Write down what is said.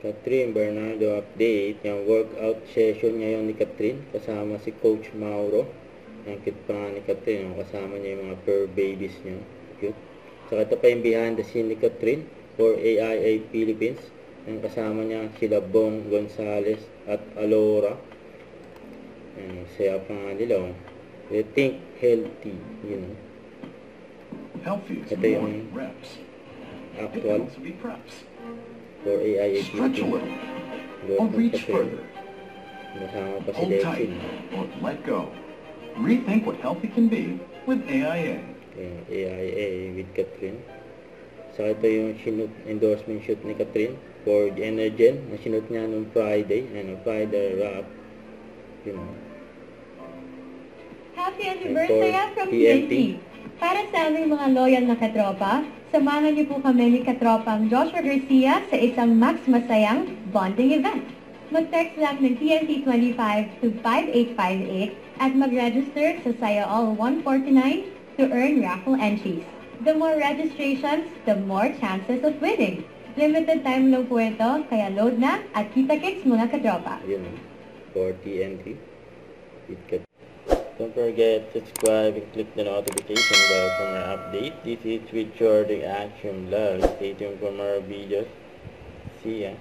Catherine Bernardo update. Yung workout session ngayon ni Catherine. Kasama si Coach Mauro. Ang cute pa nga ni Catherine. Kasama niya yung mga fur babies niya. Cute. Saka ito pa yung behind the scene ni Catherine for AIA Philippines. Yung kasama niya sila Bong Gonzales at Alora. Saya pa nga nila. They think healthy. You know. Healthy is Ito more yung than reps. It actual can also be preps. for AIA Stretch a Philippines. little, or reach further. Kasama pa si Hold tight, Dexin. or let go. Rethink what healthy can be with AIA. AIA with Catherine. Saka ito yung endorsement shoot ni Catherine for the Energen na sinut niya nung Friday. Friday wrap. You know. Happy And anniversary for from TNT. TNT. Para sa aming mga loyal na katropa, samahan niyo po kami ni katropang Joshua Garcia sa isang Max Masayang bonding event. Mag-text lang ng TNT 25 to 5858 at mag-register sa Saya All 149 to earn raffle entries. The more registrations, the more chances of winning. Limited time lang po ito, kaya load na at kita-kits mga katropa. Yun. For TNT. With Catherine. Don't forget to subscribe and click the notification bell for more update. This is Richard the Action Vlog. Stay tuned for more videos. See ya.